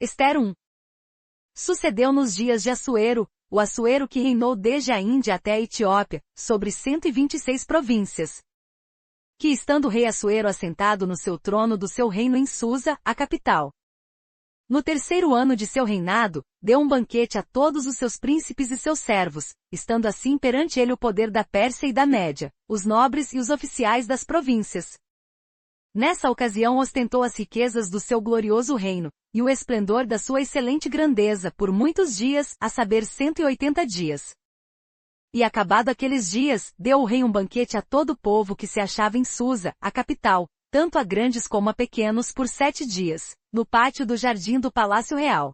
Ester 1. Sucedeu nos dias de Assuero, o Assuero que reinou desde a Índia até a Etiópia, sobre 126 províncias. Que estando o rei Assuero assentado no seu trono do seu reino em Susa, a capital. No terceiro ano de seu reinado, deu um banquete a todos os seus príncipes e seus servos, estando assim perante ele o poder da Pérsia e da Média, os nobres e os oficiais das províncias. Nessa ocasião ostentou as riquezas do seu glorioso reino, e o esplendor da sua excelente grandeza por muitos dias, a saber 180 dias. E acabado aqueles dias, deu o rei um banquete a todo o povo que se achava em Susa, a capital, tanto a grandes como a pequenos por 7 dias, no pátio do jardim do Palácio Real.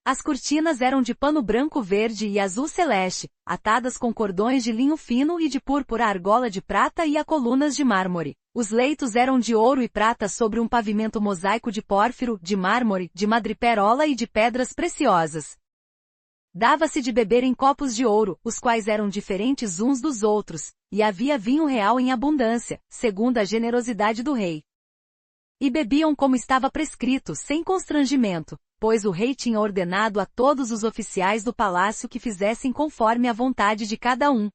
As cortinas eram de pano branco verde e azul celeste, atadas com cordões de linho fino e de púrpura argola de prata e a colunas de mármore. Os leitos eram de ouro e prata sobre um pavimento mosaico de pórfiro, de mármore, de madreperola e de pedras preciosas. Dava-se de beber em copos de ouro, os quais eram diferentes uns dos outros, e havia vinho real em abundância, segundo a generosidade do rei. E bebiam como estava prescrito, sem constrangimento, pois o rei tinha ordenado a todos os oficiais do palácio que fizessem conforme a vontade de cada um.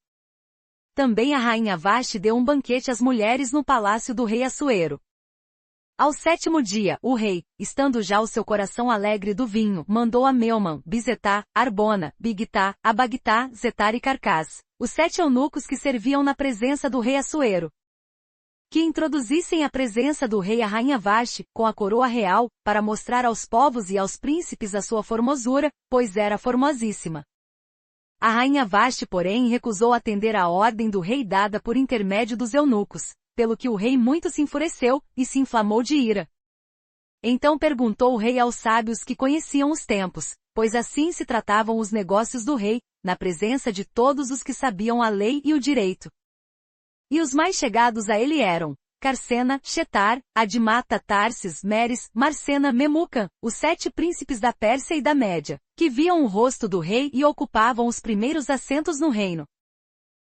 Também a rainha Vaste deu um banquete às mulheres no palácio do rei Assuero. Ao 7º dia, o rei, estando já o seu coração alegre do vinho, mandou a Meoman, Bizetá, Arbona, Bigtá, Abagtá, Zetar e Carcás, os 7 eunucos que serviam na presença do rei Assuero, que introduzissem à presença do rei a rainha Vaste, com a coroa real, para mostrar aos povos e aos príncipes a sua formosura, pois era formosíssima. A rainha Vaste, porém, recusou atender à ordem do rei dada por intermédio dos eunucos, pelo que o rei muito se enfureceu, e se inflamou de ira. Então perguntou o rei aos sábios que conheciam os tempos, pois assim se tratavam os negócios do rei, na presença de todos os que sabiam a lei e o direito. E os mais chegados a ele eram Carcena, Shetar, Admata, Tarsis, Meres, Marcena, Memucan, os 7 príncipes da Pérsia e da Média, que viam o rosto do rei e ocupavam os primeiros assentos no reino.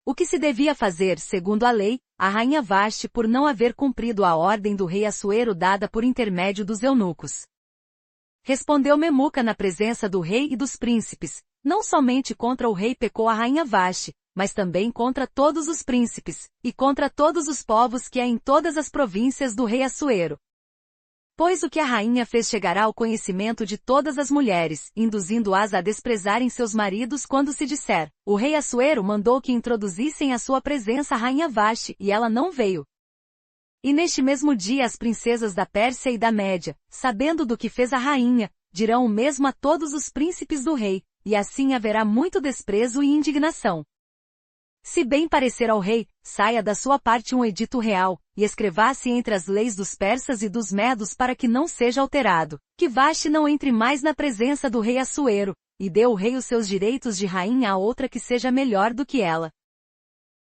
O que se devia fazer, segundo a lei, a rainha Vaste por não haver cumprido a ordem do rei Assuero dada por intermédio dos eunucos. Respondeu Memucan na presença do rei e dos príncipes, não somente contra o rei pecou a rainha Vaste, mas também contra todos os príncipes, e contra todos os povos que há em todas as províncias do rei Assuero. Pois o que a rainha fez chegará ao conhecimento de todas as mulheres, induzindo-as a desprezarem seus maridos quando se disser, o rei Assuero mandou que introduzissem à sua presença a rainha Vaste, e ela não veio. E neste mesmo dia as princesas da Pérsia e da Média, sabendo do que fez a rainha, dirão o mesmo a todos os príncipes do rei, e assim haverá muito desprezo e indignação. Se bem parecer ao rei, saia da sua parte um edito real, e escreva-se entre as leis dos persas e dos medos para que não seja alterado, que Vaste não entre mais na presença do rei Assuero, e dê o rei os seus direitos de rainha a outra que seja melhor do que ela.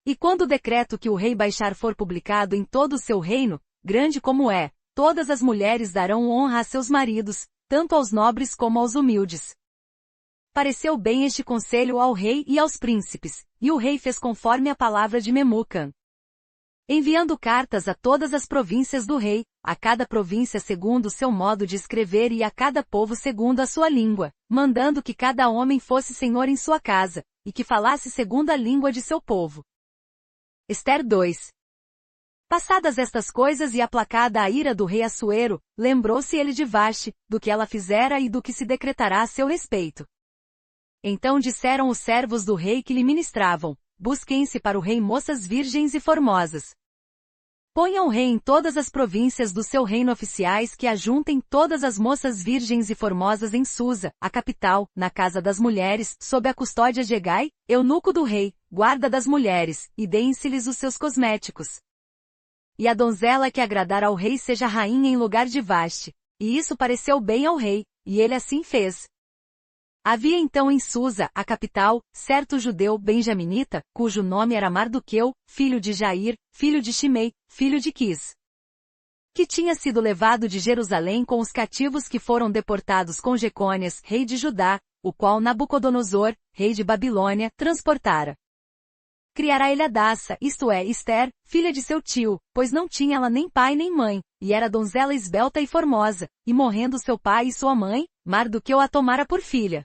E quando o decreto que o rei baixar for publicado em todo o seu reino, grande como é, todas as mulheres darão honra a seus maridos, tanto aos nobres como aos humildes. Pareceu bem este conselho ao rei e aos príncipes, e o rei fez conforme a palavra de Memucan. Enviando cartas a todas as províncias do rei, a cada província segundo o seu modo de escrever e a cada povo segundo a sua língua, mandando que cada homem fosse senhor em sua casa, e que falasse segundo a língua de seu povo. Ester 2. Passadas estas coisas e aplacada a ira do rei Assuero, lembrou-se ele de Vaste, do que ela fizera e do que se decretará a seu respeito. Então disseram os servos do rei que lhe ministravam, busquem-se para o rei moças virgens e formosas. Ponham o rei em todas as províncias do seu reino oficiais que ajuntem todas as moças virgens e formosas em Susa, a capital, na casa das mulheres, sob a custódia de Hegai, eunuco do rei, guarda das mulheres, e deem-se-lhes os seus cosméticos. E a donzela que agradar ao rei seja rainha em lugar de Vaste. E isso pareceu bem ao rei, e ele assim fez. Havia então em Susa, a capital, certo judeu benjaminita, cujo nome era Mardoqueu, filho de Jair, filho de Shimei, filho de Quis, que tinha sido levado de Jerusalém com os cativos que foram deportados com Jecônias, rei de Judá, o qual Nabucodonosor, rei de Babilônia, transportara. criará ele Hadassah, isto é, Ester, filha de seu tio, pois não tinha ela nem pai nem mãe, e era donzela esbelta e formosa, e morrendo seu pai e sua mãe, Mardoqueu a tomara por filha.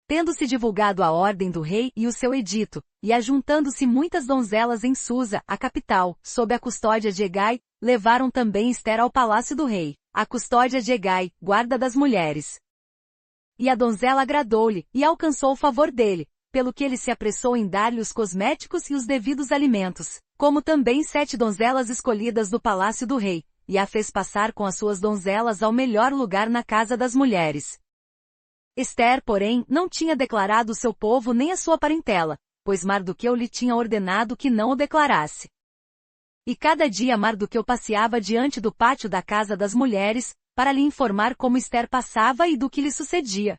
Tendo-se divulgado a ordem do rei e o seu edito, e ajuntando-se muitas donzelas em Susa, a capital, sob a custódia de Hegai, levaram também Ester ao palácio do rei, a custódia de Hegai, guarda das mulheres. E a donzela agradou-lhe, e alcançou o favor dele, pelo que ele se apressou em dar-lhe os cosméticos e os devidos alimentos, como também 7 donzelas escolhidas do palácio do rei, e a fez passar com as suas donzelas ao melhor lugar na casa das mulheres. Ester, porém, não tinha declarado o seu povo nem a sua parentela, pois Mardoqueu lhe tinha ordenado que não o declarasse. E cada dia Mardoqueu passeava diante do pátio da casa das mulheres, para lhe informar como Ester passava e do que lhe sucedia.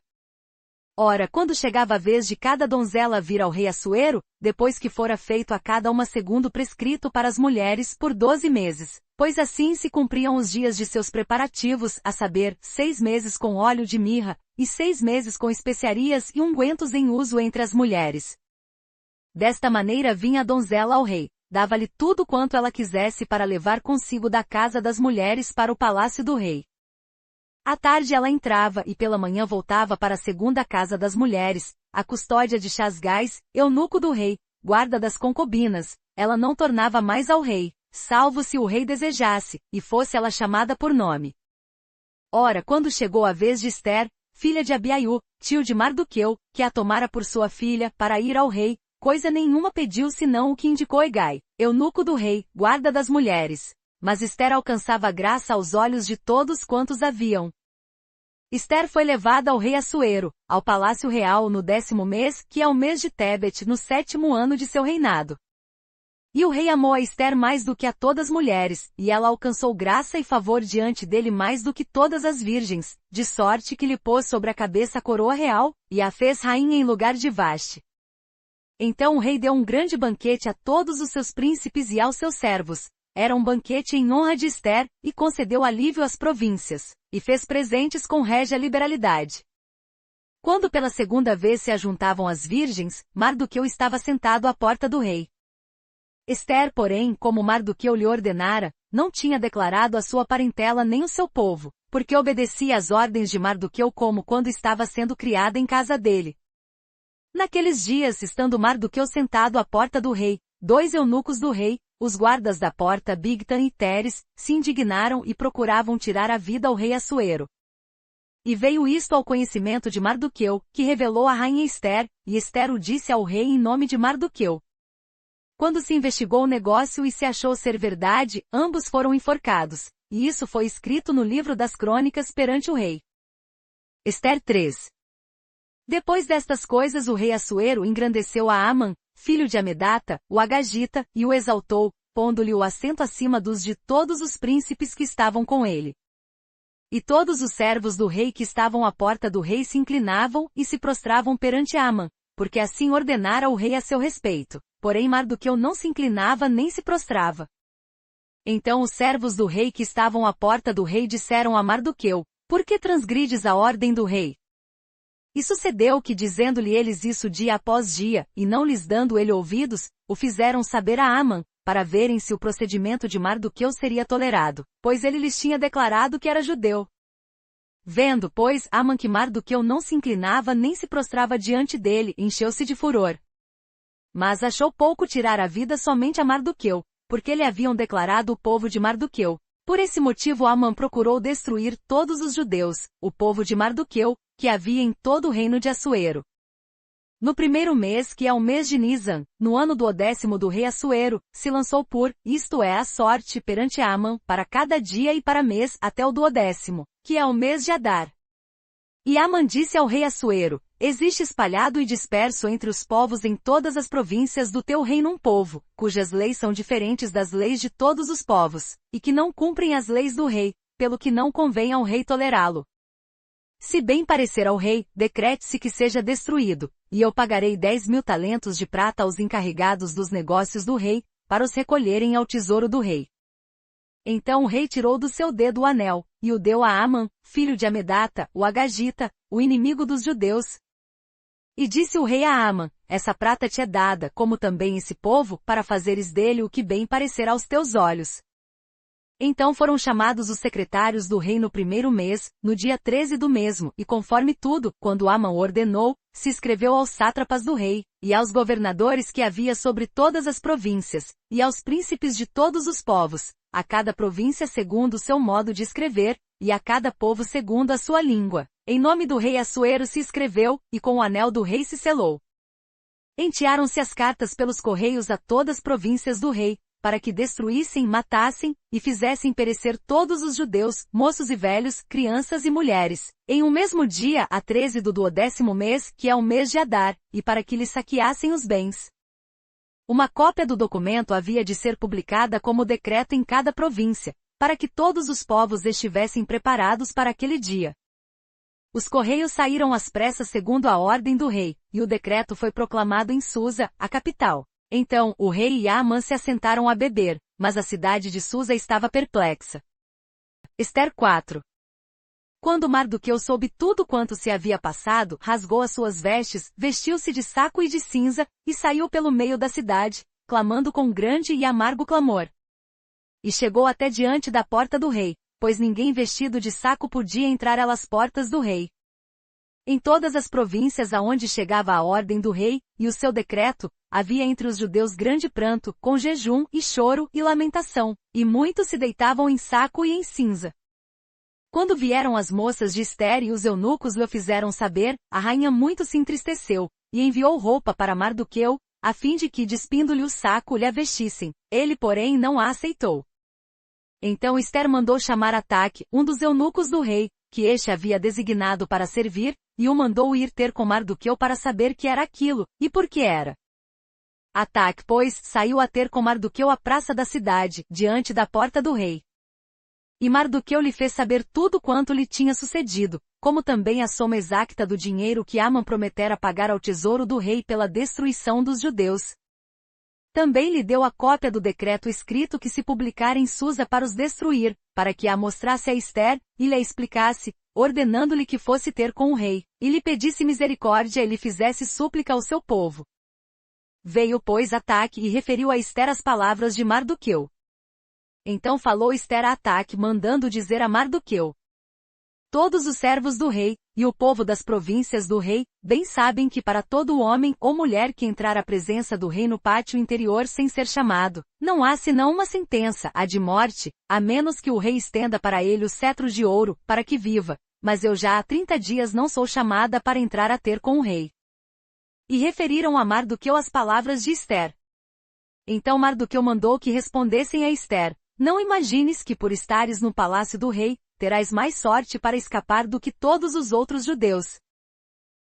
Ora, quando chegava a vez de cada donzela vir ao rei Assuero, depois que fora feito a cada uma segundo prescrito para as mulheres por 12 meses, pois assim se cumpriam os dias de seus preparativos, a saber, 6 meses com óleo de mirra, e 6 meses com especiarias e ungüentos em uso entre as mulheres. Desta maneira vinha a donzela ao rei, dava-lhe tudo quanto ela quisesse para levar consigo da casa das mulheres para o palácio do rei. À tarde ela entrava e pela manhã voltava para a segunda casa das mulheres, a custódia de Chasgais, eunuco do rei, guarda das concubinas, ela não tornava mais ao rei, salvo se o rei desejasse, e fosse ela chamada por nome. Ora, quando chegou a vez de Ester, filha de Abiaiú, tio de Mardoqueu, que a tomara por sua filha, para ir ao rei, coisa nenhuma pediu senão o que indicou Hegai, eunuco do rei, guarda das mulheres. Mas Ester alcançava graça aos olhos de todos quantos haviam. Ester foi levada ao rei Assuero, ao palácio real no 10º mês, que é o mês de Tebet, no 7º ano de seu reinado. E o rei amou a Ester mais do que a todas as mulheres, e ela alcançou graça e favor diante dele mais do que todas as virgens, de sorte que lhe pôs sobre a cabeça a coroa real, e a fez rainha em lugar de Vaste. Então o rei deu um grande banquete a todos os seus príncipes e aos seus servos. Era um banquete em honra de Ester, e concedeu alívio às províncias, e fez presentes com régia liberalidade. Quando pela segunda vez se ajuntavam as virgens, Mardoqueu estava sentado à porta do rei. Ester, porém, como Mardoqueu lhe ordenara, não tinha declarado a sua parentela nem o seu povo, porque obedecia às ordens de Mardoqueu como quando estava sendo criada em casa dele. Naqueles dias, estando Mardoqueu sentado à porta do rei, 2 eunucos do rei, os guardas da porta Bigtan e Teres, se indignaram e procuravam tirar a vida ao rei Assuero. E veio isto ao conhecimento de Mardoqueu, que revelou a rainha Ester, e Ester o disse ao rei em nome de Mardoqueu. Quando se investigou o negócio e se achou ser verdade, ambos foram enforcados, e isso foi escrito no livro das crônicas perante o rei. Ester 3. Depois destas coisas o rei Assuero engrandeceu a Amã, filho de Amedata, o Agagita, e o exaltou, pondo-lhe o assento acima dos de todos os príncipes que estavam com ele. E todos os servos do rei que estavam à porta do rei se inclinavam e se prostravam perante Amã, porque assim ordenara o rei a seu respeito, porém Mardoqueu não se inclinava nem se prostrava. Então os servos do rei que estavam à porta do rei disseram a Mardoqueu: Por que transgrides a ordem do rei? E sucedeu que dizendo-lhe eles isso dia após dia, e não lhes dando ele ouvidos, o fizeram saber a Amã, para verem se o procedimento de Mardoqueu seria tolerado, pois ele lhes tinha declarado que era judeu. Vendo, pois, Amã que Mardoqueu não se inclinava nem se prostrava diante dele, encheu-se de furor. Mas achou pouco tirar a vida somente a Mardoqueu, porque lhe haviam declarado o povo de Mardoqueu. Por esse motivo Amã procurou destruir todos os judeus, o povo de Mardoqueu, que havia em todo o reino de Assuero. No primeiro mês, que é o mês de Nisan, no ano do 10º do rei Assuero, se lançou isto é, a sorte perante Amã, para cada dia e para mês, até o do 10º, que é o mês de Adar. E Amã disse ao rei Assuero: Existe espalhado e disperso entre os povos em todas as províncias do teu reino um povo, cujas leis são diferentes das leis de todos os povos, e que não cumprem as leis do rei, pelo que não convém ao rei tolerá-lo. Se bem parecer ao rei, decrete-se que seja destruído, e eu pagarei 10.000 talentos de prata aos encarregados dos negócios do rei, para os recolherem ao tesouro do rei. Então o rei tirou do seu dedo o anel, e o deu a Amã, filho de Amedata, o Agagita, o inimigo dos judeus. E disse o rei a Amã: essa prata te é dada, como também esse povo, para fazeres dele o que bem parecer aos teus olhos. Então foram chamados os secretários do rei no primeiro mês, no dia 13 do mesmo, e conforme tudo, quando Amã ordenou, se escreveu aos sátrapas do rei, e aos governadores que havia sobre todas as províncias, e aos príncipes de todos os povos, a cada província segundo o seu modo de escrever, e a cada povo segundo a sua língua. Em nome do rei Assuero se escreveu, e com o anel do rei se selou. Entearam-se as cartas pelos correios a todas as províncias do rei, para que destruíssem, matassem, e fizessem perecer todos os judeus, moços e velhos, crianças e mulheres, em um mesmo dia, a 13 do 12º mês, que é o mês de Adar, e para que lhes saqueassem os bens. Uma cópia do documento havia de ser publicada como decreto em cada província, para que todos os povos estivessem preparados para aquele dia. Os correios saíram às pressas segundo a ordem do rei, e o decreto foi proclamado em Susa, a capital. Então, o rei e Amã se assentaram a beber, mas a cidade de Susa estava perplexa. Ester 4. Quando Mardoqueu soube tudo quanto se havia passado, rasgou as suas vestes, vestiu-se de saco e de cinza, e saiu pelo meio da cidade, clamando com grande e amargo clamor. E chegou até diante da porta do rei, pois ninguém vestido de saco podia entrar às portas do rei. Em todas as províncias aonde chegava a ordem do rei, e o seu decreto, havia entre os judeus grande pranto, com jejum, e choro, e lamentação, e muitos se deitavam em saco e em cinza. Quando vieram as moças de Ester e os eunucos lhe fizeram saber, a rainha muito se entristeceu, e enviou roupa para Mardoqueu, a fim de que, despindo-lhe o saco, lhe a vestissem. Ele, porém, não a aceitou. Então Ester mandou chamar Ataque, um dos eunucos do rei, que este havia designado para servir, e o mandou ir ter com Mardoqueu para saber que era aquilo, e por que era. Ataque, pois, saiu a ter com Mardoqueu à praça da cidade, diante da porta do rei. E Mardoqueu lhe fez saber tudo quanto lhe tinha sucedido, como também a soma exacta do dinheiro que Amã prometera pagar ao tesouro do rei pela destruição dos judeus. Também lhe deu a cópia do decreto escrito que se publicara em Susa para os destruir, para que a mostrasse a Ester, e lhe a explicasse, ordenando-lhe que fosse ter com o rei, e lhe pedisse misericórdia e lhe fizesse súplica ao seu povo. Veio, pois, Ataque e referiu a Ester as palavras de Mardoqueu. Então falou Ester a Ataque, mandando dizer a Mardoqueu: todos os servos do rei, e o povo das províncias do rei, bem sabem que para todo homem ou mulher que entrar à presença do rei no pátio interior sem ser chamado, não há senão uma sentença, a de morte, a menos que o rei estenda para ele o cetro de ouro, para que viva, mas eu já há 30 dias não sou chamada para entrar a ter com o rei. E referiram a Mardoqueu as palavras de Ester. Então Mardoqueu mandou que respondessem a Ester: não imagines que por estares no palácio do rei, terás mais sorte para escapar do que todos os outros judeus.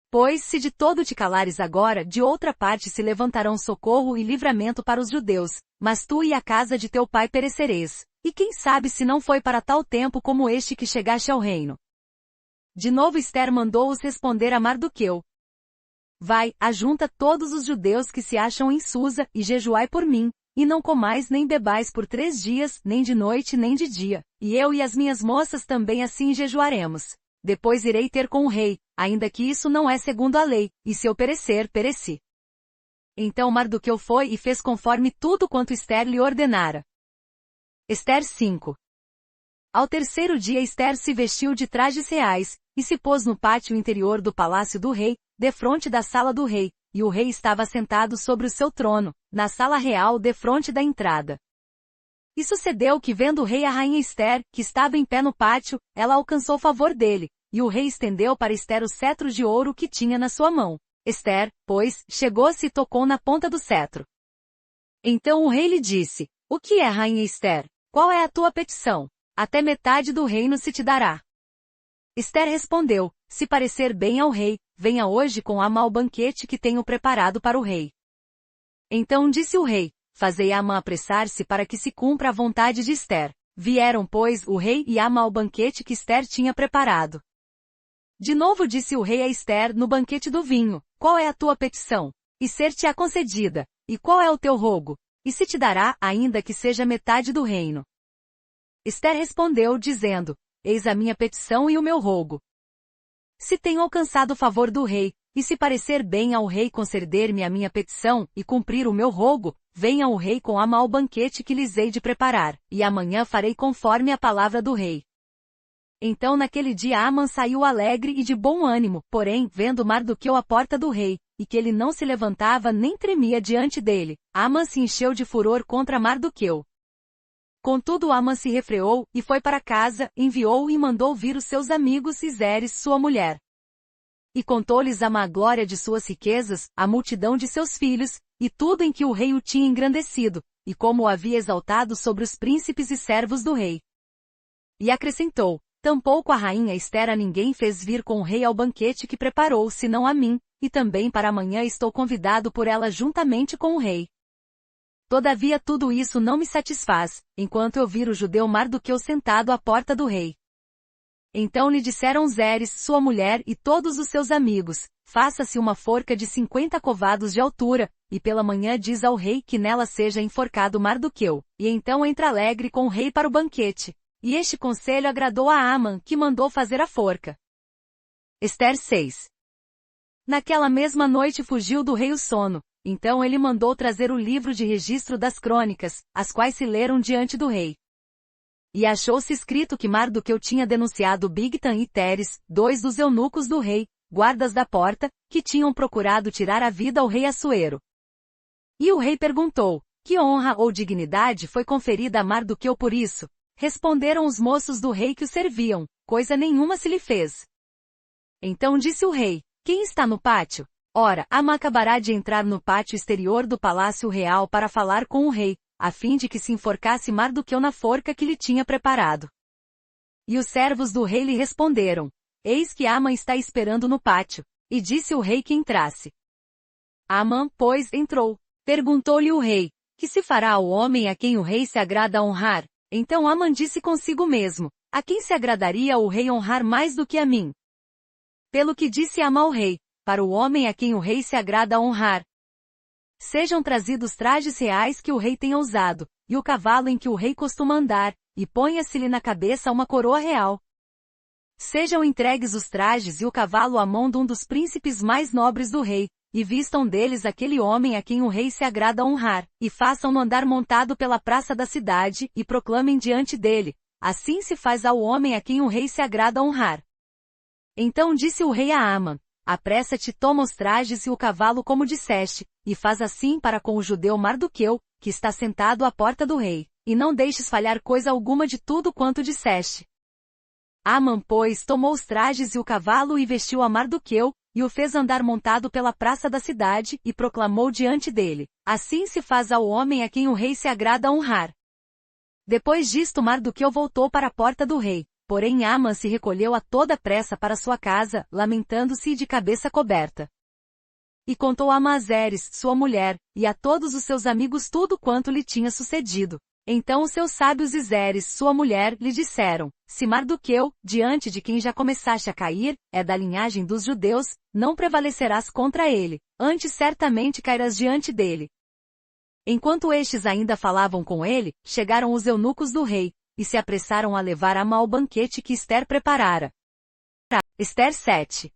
Pois se de todo te calares agora, de outra parte se levantarão socorro e livramento para os judeus, mas tu e a casa de teu pai perecereis. E quem sabe se não foi para tal tempo como este que chegaste ao reino. De novo Ester mandou-os responder a Mardoqueu: vai, ajunta todos os judeus que se acham em Susa, e jejuai por mim, e não comais nem bebais por 3 dias, nem de noite nem de dia, e eu e as minhas moças também assim jejuaremos. Depois irei ter com o rei, ainda que isso não é segundo a lei, e se eu perecer, pereci. Então Mardoqueu foi e fez conforme tudo quanto Ester lhe ordenara. Ester 5. Ao terceiro dia Ester se vestiu de trajes reais, e se pôs no pátio interior do palácio do rei, defronte da sala do rei, e o rei estava sentado sobre o seu trono, na sala real defronte da entrada. E sucedeu que vendo o rei a rainha Ester, que estava em pé no pátio, ela alcançou favor dele, e o rei estendeu para Ester o cetro de ouro que tinha na sua mão. Ester, pois, chegou-se e tocou na ponta do cetro. Então o rei lhe disse: o que é, rainha Ester? Qual é a tua petição? Até metade do reino se te dará. Ester respondeu: se parecer bem ao rei, venha hoje com Amã ao banquete que tenho preparado para o rei. Então disse o rei: fazei Amã apressar-se para que se cumpra a vontade de Ester. Vieram, pois, o rei e Amã ao banquete que Ester tinha preparado. De novo disse o rei a Ester no banquete do vinho: qual é a tua petição? E ser-te-á concedida. E qual é o teu rogo? E se te dará, ainda que seja metade do reino. Ester respondeu, dizendo: eis a minha petição e o meu rogo. Se tenho alcançado o favor do rei, e se parecer bem ao rei conceder-me a minha petição, e cumprir o meu rogo, venha o rei com Amã ao banquete que lhes hei de preparar, e amanhã farei conforme a palavra do rei. Então naquele dia Amã saiu alegre e de bom ânimo, porém, vendo Mardoqueu à porta do rei, e que ele não se levantava nem tremia diante dele, Amã se encheu de furor contra Mardoqueu. Contudo Amã se refreou, e foi para casa, enviou e mandou vir os seus amigos e Zeres, sua mulher. E contou-lhes Amã a glória de suas riquezas, a multidão de seus filhos, e tudo em que o rei o tinha engrandecido, e como o havia exaltado sobre os príncipes e servos do rei. E acrescentou: tampouco a rainha Ester a ninguém fez vir com o rei ao banquete que preparou, senão a mim, e também para amanhã estou convidado por ela juntamente com o rei. Todavia tudo isso não me satisfaz, enquanto eu vir o judeu Mardoqueu sentado à porta do rei. Então lhe disseram Zeres, sua mulher, e todos os seus amigos: faça-se uma forca de 50 covados de altura, e pela manhã diz ao rei que nela seja enforcado Mardoqueu, e então entra alegre com o rei para o banquete. E este conselho agradou a Amã, que mandou fazer a forca. Ester 6. Naquela mesma noite fugiu do rei o sono, então ele mandou trazer o livro de registro das crônicas, as quais se leram diante do rei. E achou-se escrito que Mardoqueu tinha denunciado Bigtan e Teres, 2 dos eunucos do rei, guardas da porta, que tinham procurado tirar a vida ao rei Assuero. E o rei perguntou: que honra ou dignidade foi conferida a Mardoqueu por isso? Responderam os moços do rei que o serviam: coisa nenhuma se lhe fez. Então disse o rei: quem está no pátio? Ora, Amã acabará de entrar no pátio exterior do palácio real para falar com o rei, a fim de que se enforcasse Mardoqueu na forca que lhe tinha preparado. E os servos do rei lhe responderam: eis que Amã está esperando no pátio. E disse o rei que entrasse. Amã, pois, entrou. Perguntou-lhe o rei: que se fará ao homem a quem o rei se agrada honrar? Então Amã disse consigo mesmo: a quem se agradaria o rei honrar mais do que a mim? Pelo que disse Amã ao rei: para o homem a quem o rei se agrada honrar, sejam trazidos trajes reais que o rei tenha usado, e o cavalo em que o rei costuma andar, e ponha-se-lhe na cabeça uma coroa real. Sejam entregues os trajes e o cavalo à mão de um dos príncipes mais nobres do rei, e vistam deles aquele homem a quem o rei se agrada honrar, e façam-no andar montado pela praça da cidade, e proclamem diante dele: assim se faz ao homem a quem o rei se agrada honrar. Então disse o rei a Amã: apressa-te, toma os trajes e o cavalo como disseste, e faz assim para com o judeu Mardoqueu, que está sentado à porta do rei, e não deixes falhar coisa alguma de tudo quanto disseste. Amã, pois, tomou os trajes e o cavalo e vestiu a Mardoqueu, e o fez andar montado pela praça da cidade, e proclamou diante dele: assim se faz ao homem a quem o rei se agrada honrar. Depois disto Mardoqueu voltou para a porta do rei, porém Amã se recolheu a toda pressa para sua casa, lamentando-se e de cabeça coberta. E contou Amã a Zeres, sua mulher, e a todos os seus amigos tudo quanto lhe tinha sucedido. Então os seus sábios e Zeres, sua mulher, lhe disseram: se Mardoqueu, diante de quem já começaste a cair, é da linhagem dos judeus, não prevalecerás contra ele, antes certamente cairás diante dele. Enquanto estes ainda falavam com ele, chegaram os eunucos do rei, e se apressaram a levar Amã ao banquete que Ester preparara. Ester 7.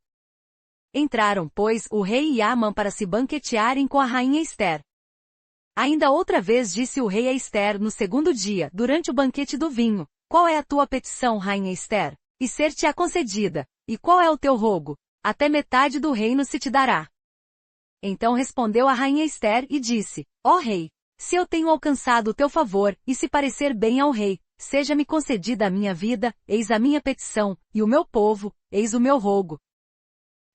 Entraram, pois, o rei e Amã para se banquetearem com a rainha Ester. Ainda outra vez disse o rei a Ester no segundo dia, durante o banquete do vinho: qual é a tua petição, rainha Ester? E ser-te-á concedida. E qual é o teu rogo? Até metade do reino se te dará. Então respondeu a rainha Ester e disse: ó rei, se eu tenho alcançado o teu favor, e se parecer bem ao rei, seja-me concedida a minha vida, eis a minha petição, e o meu povo, eis o meu rogo.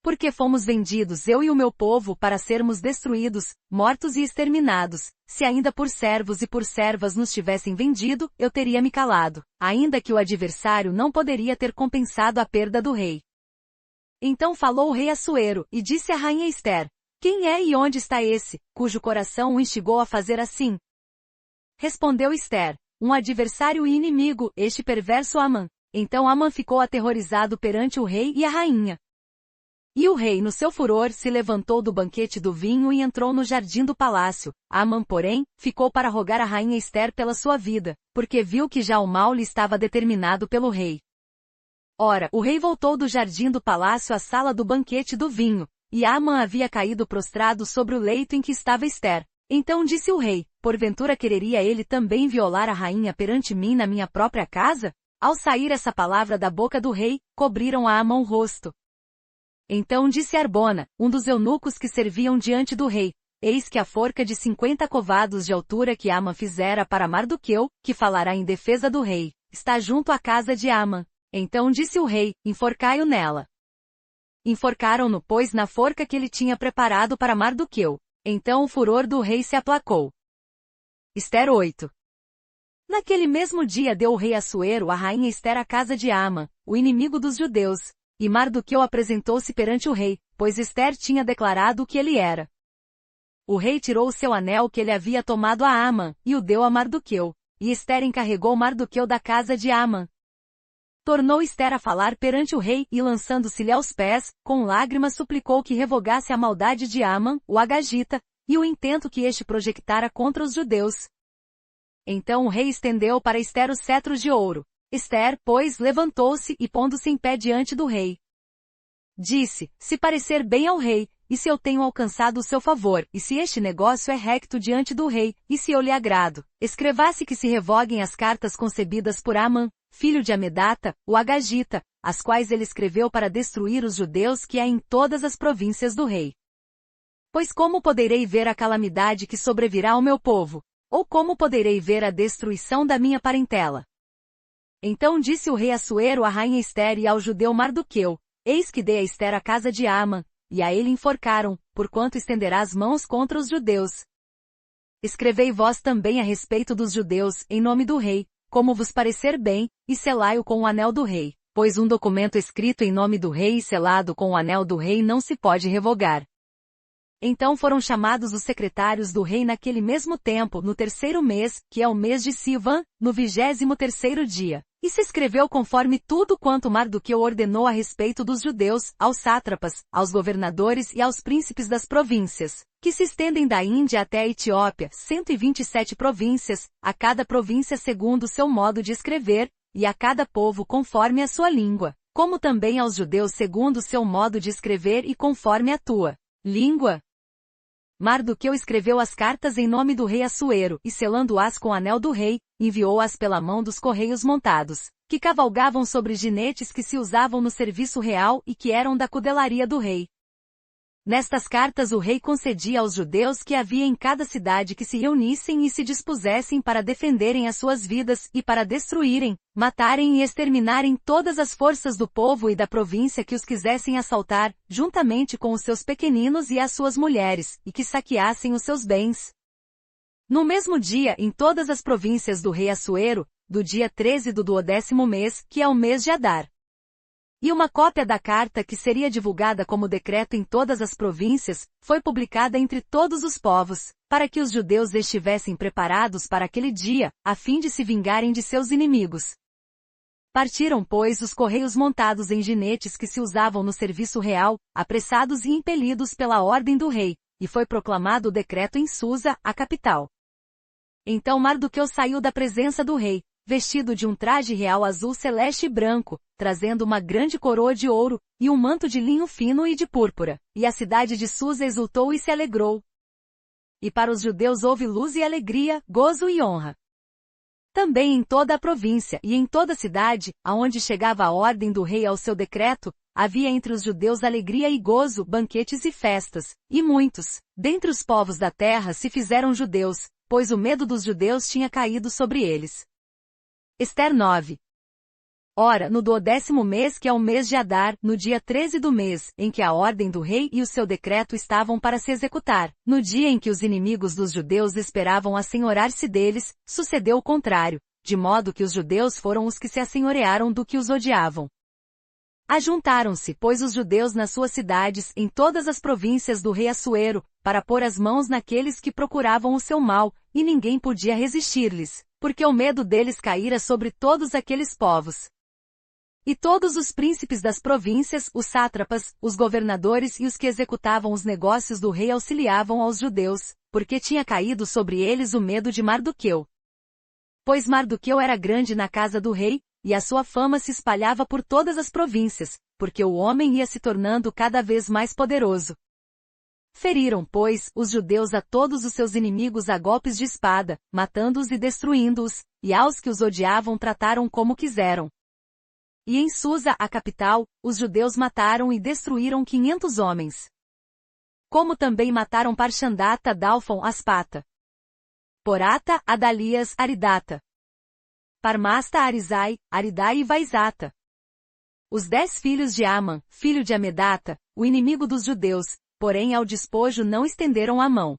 Porque fomos vendidos eu e o meu povo para sermos destruídos, mortos e exterminados. Se ainda por servos e por servas nos tivessem vendido, eu teria me calado, ainda que o adversário não poderia ter compensado a perda do rei. Então falou o rei Assuero, e disse à rainha Ester: quem é e onde está esse, cujo coração o instigou a fazer assim? Respondeu Ester: um adversário e inimigo, este perverso Amã. Então Amã ficou aterrorizado perante o rei e a rainha. E o rei no seu furor se levantou do banquete do vinho e entrou no jardim do palácio. Amã, porém, ficou para rogar a rainha Ester pela sua vida, porque viu que já o mal lhe estava determinado pelo rei. Ora, o rei voltou do jardim do palácio à sala do banquete do vinho, e Amã havia caído prostrado sobre o leito em que estava Ester. Então disse o rei, porventura quereria ele também violar a rainha perante mim na minha própria casa? Ao sair essa palavra da boca do rei, cobriram a Amã o rosto. Então disse Arbona, um dos eunucos que serviam diante do rei, eis que a forca de 50 covados de altura que Amã fizera para Mardoqueu, que falará em defesa do rei, está junto à casa de Amã. Então disse o rei, enforcai-o nela. Enforcaram-no, pois, na forca que ele tinha preparado para Mardoqueu. Então o furor do rei se aplacou. Ester 8. Naquele mesmo dia deu o rei Assuero a rainha Ester à casa de Amã, o inimigo dos judeus, e Mardoqueu apresentou-se perante o rei, pois Ester tinha declarado o que ele era. O rei tirou o seu anel que ele havia tomado a Amã, e o deu a Mardoqueu, e Ester encarregou Mardoqueu da casa de Amã. Tornou Ester a falar perante o rei e, lançando-se-lhe aos pés, com lágrimas suplicou que revogasse a maldade de Amã, o agagita, e o intento que este projectara contra os judeus. Então o rei estendeu para Ester os cetros de ouro. Ester, pois, levantou-se e pondo-se em pé diante do rei, disse, se parecer bem ao rei, e se eu tenho alcançado o seu favor, e se este negócio é recto diante do rei, e se eu lhe agrado, escrevasse que se revoguem as cartas concebidas por Amã, filho de Amedata, o agagita, as quais ele escreveu para destruir os judeus que há em todas as províncias do rei. Pois como poderei ver a calamidade que sobrevirá ao meu povo? Ou como poderei ver a destruição da minha parentela? Então disse o rei Assuero à rainha Ester e ao judeu Mardoqueu, eis que dei a Ester a casa de Amã, e a ele enforcaram, porquanto estenderá as mãos contra os judeus. Escrevei vós também a respeito dos judeus, em nome do rei, como vos parecer bem, e selai-o com o anel do rei, pois um documento escrito em nome do rei e selado com o anel do rei não se pode revogar. Então foram chamados os secretários do rei naquele mesmo tempo, no 3º mês, que é o mês de Sivan, no 23º dia. E se escreveu conforme tudo quanto Mardoqueu ordenou a respeito dos judeus, aos sátrapas, aos governadores e aos príncipes das províncias, que se estendem da Índia até a Etiópia, 127 províncias, a cada província segundo o seu modo de escrever, e a cada povo conforme a sua língua, como também aos judeus segundo o seu modo de escrever e conforme a tua língua. Mardoqueu escreveu as cartas em nome do rei Assuero, e selando-as com o anel do rei, enviou-as pela mão dos correios montados, que cavalgavam sobre jinetes que se usavam no serviço real e que eram da cudelaria do rei. Nestas cartas o rei concedia aos judeus que havia em cada cidade que se reunissem e se dispusessem para defenderem as suas vidas e para destruírem, matarem e exterminarem todas as forças do povo e da província que os quisessem assaltar, juntamente com os seus pequeninos e as suas mulheres, e que saqueassem os seus bens. No mesmo dia, em todas as províncias do rei Assuero, do dia 13 do 12º mês, que é o mês de Adar. E uma cópia da carta que seria divulgada como decreto em todas as províncias, foi publicada entre todos os povos, para que os judeus estivessem preparados para aquele dia, a fim de se vingarem de seus inimigos. Partiram, pois, os correios montados em jinetes que se usavam no serviço real, apressados e impelidos pela ordem do rei, e foi proclamado o decreto em Susa, a capital. Então Mardoqueu saiu da presença do rei, vestido de um traje real azul celeste e branco, trazendo uma grande coroa de ouro, e um manto de linho fino e de púrpura, e a cidade de Susa exultou e se alegrou. E para os judeus houve luz e alegria, gozo e honra. Também em toda a província e em toda a cidade, aonde chegava a ordem do rei ao seu decreto, havia entre os judeus alegria e gozo, banquetes e festas, e muitos, dentre os povos da terra se fizeram judeus, pois o medo dos judeus tinha caído sobre eles. Ester 9. Ora, no 12º mês que é o mês de Adar, no dia 13 do mês, em que a ordem do rei e o seu decreto estavam para se executar, no dia em que os inimigos dos judeus esperavam assenhorar-se deles, sucedeu o contrário, de modo que os judeus foram os que se assenhorearam do que os odiavam. Ajuntaram-se, pois, os judeus nas suas cidades, em todas as províncias do rei Assuero, para pôr as mãos naqueles que procuravam o seu mal, e ninguém podia resistir-lhes, porque o medo deles caíra sobre todos aqueles povos. E todos os príncipes das províncias, os sátrapas, os governadores e os que executavam os negócios do rei auxiliavam aos judeus, porque tinha caído sobre eles o medo de Mardoqueu. Pois Mardoqueu era grande na casa do rei, e a sua fama se espalhava por todas as províncias, porque o homem ia se tornando cada vez mais poderoso. Feriram, pois, os judeus a todos os seus inimigos a golpes de espada, matando-os e destruindo-os, e aos que os odiavam trataram como quiseram. E em Susa, a capital, os judeus mataram e destruíram 500 homens. Como também mataram Parxandata, Dalfon, Aspata, Porata, Adalias, Aridata, Parmasta, Arizai, Aridai e Vaizata. Os 10 filhos de Amã, filho de Amedata, o inimigo dos judeus, porém ao despojo não estenderam a mão.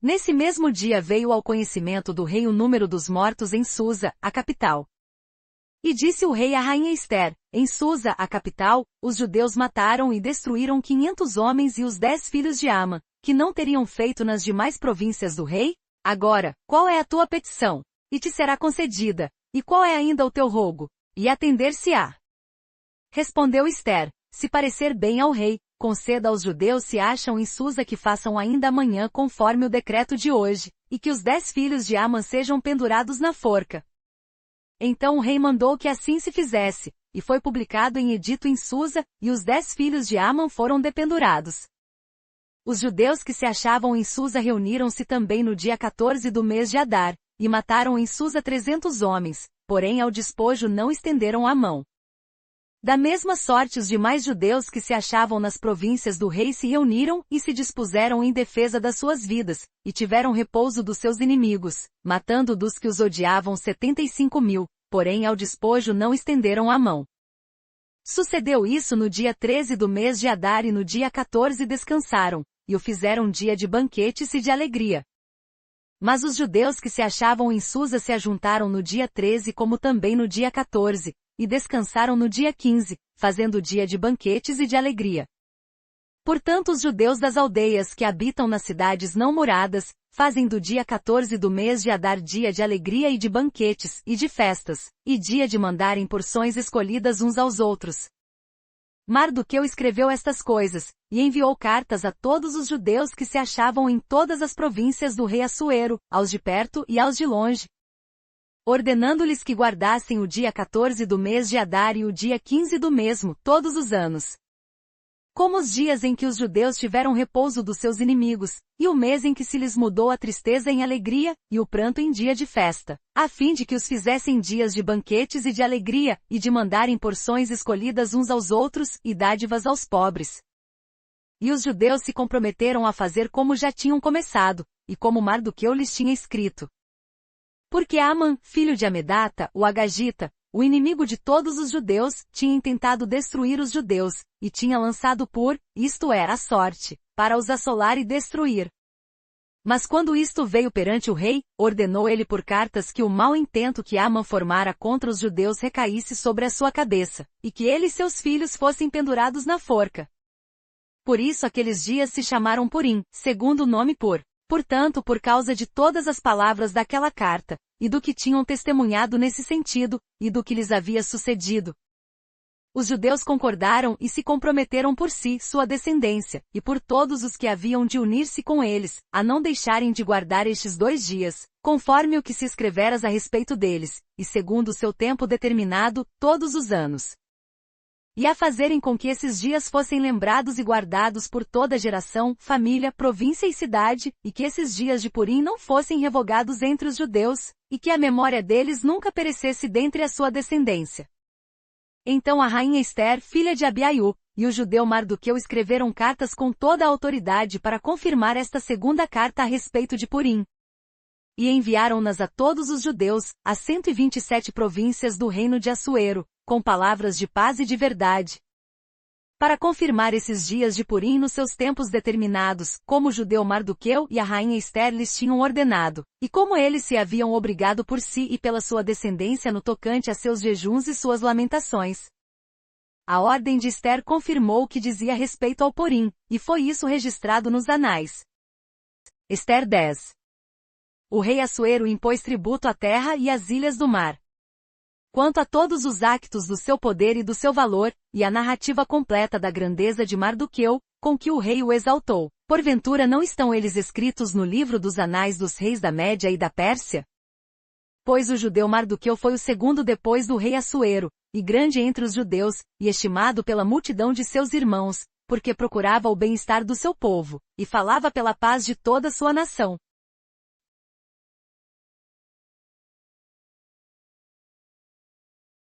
Nesse mesmo dia veio ao conhecimento do rei o número dos mortos em Susa, a capital. E disse o rei à rainha Ester: em Susa, a capital, os judeus mataram e destruíram 500 homens e os 10 filhos de Amã, que não teriam feito nas demais províncias do rei? Agora, qual é a tua petição? E te será concedida. E qual é ainda o teu rogo? E atender-se-á. Respondeu Ester: se parecer bem ao rei, conceda aos judeus se acham em Susa que façam ainda amanhã conforme o decreto de hoje, e que os 10 filhos de Amã sejam pendurados na forca. Então o rei mandou que assim se fizesse, e foi publicado em edito em Susa, e os 10 filhos de Amã foram dependurados. Os judeus que se achavam em Susa reuniram-se também no dia 14 do mês de Adar, e mataram em Susa 300 homens, porém ao despojo não estenderam a mão. Da mesma sorte os demais judeus que se achavam nas províncias do rei se reuniram e se dispuseram em defesa das suas vidas, e tiveram repouso dos seus inimigos, matando dos que os odiavam 75.000, porém ao despojo não estenderam a mão. Sucedeu isso no dia 13 do mês de Adar e no dia 14 descansaram, e o fizeram dia de banquetes e de alegria. Mas os judeus que se achavam em Susa se ajuntaram no dia 13 como também no dia 14, e descansaram no dia 15, fazendo dia de banquetes e de alegria. Portanto os judeus das aldeias que habitam nas cidades não muradas, fazem do dia 14 do mês de Adar dia de alegria e de banquetes, e de festas, e dia de mandarem porções escolhidas uns aos outros. Mardoqueu escreveu estas coisas, e enviou cartas a todos os judeus que se achavam em todas as províncias do rei Assuero, aos de perto e aos de longe, ordenando-lhes que guardassem o dia 14 do mês de Adar e o dia 15 do mesmo, todos os anos, como os dias em que os judeus tiveram repouso dos seus inimigos, e o mês em que se lhes mudou a tristeza em alegria, e o pranto em dia de festa, a fim de que os fizessem dias de banquetes e de alegria, e de mandarem porções escolhidas uns aos outros, e dádivas aos pobres. E os judeus se comprometeram a fazer como já tinham começado, e como Mardoqueu lhes tinha escrito. Porque Amã, filho de Amedata, o Agagita, o inimigo de todos os judeus, tinha intentado destruir os judeus, e tinha lançado isto era a sorte, para os assolar e destruir. Mas quando isto veio perante o rei, ordenou ele por cartas que o mau intento que Amã formara contra os judeus recaísse sobre a sua cabeça, e que ele e seus filhos fossem pendurados na forca. Por isso aqueles dias se chamaram Purim, segundo o nome Portanto, por causa de todas as palavras daquela carta, e do que tinham testemunhado nesse sentido, e do que lhes havia sucedido, os judeus concordaram e se comprometeram por si, sua descendência, e por todos os que haviam de unir-se com eles, a não deixarem de guardar estes 2 dias, conforme o que se escreveras a respeito deles, e segundo o seu tempo determinado, todos os anos. E a fazerem com que esses dias fossem lembrados e guardados por toda geração, família, província e cidade, e que esses dias de Purim não fossem revogados entre os judeus, e que a memória deles nunca perecesse dentre a sua descendência. Então a rainha Ester, filha de Abiaiú, e o judeu Mardoqueu escreveram cartas com toda a autoridade para confirmar esta segunda carta a respeito de Purim. E enviaram-nas a todos os judeus, às 127 províncias do reino de Assuero, com palavras de paz e de verdade, para confirmar esses dias de Purim nos seus tempos determinados, como o judeu Mardoqueu e a rainha Ester lhes tinham ordenado, e como eles se haviam obrigado por si e pela sua descendência no tocante a seus jejuns e suas lamentações. A ordem de Ester confirmou o que dizia respeito ao Purim, e foi isso registrado nos anais. Ester 10. O rei Assuero impôs tributo à terra e às ilhas do mar. Quanto a todos os actos do seu poder e do seu valor, e a narrativa completa da grandeza de Mardoqueu, com que o rei o exaltou, porventura não estão eles escritos no livro dos anais dos reis da Média e da Pérsia? Pois o judeu Mardoqueu foi o segundo depois do rei Assuero, e grande entre os judeus, e estimado pela multidão de seus irmãos, porque procurava o bem-estar do seu povo, e falava pela paz de toda sua nação.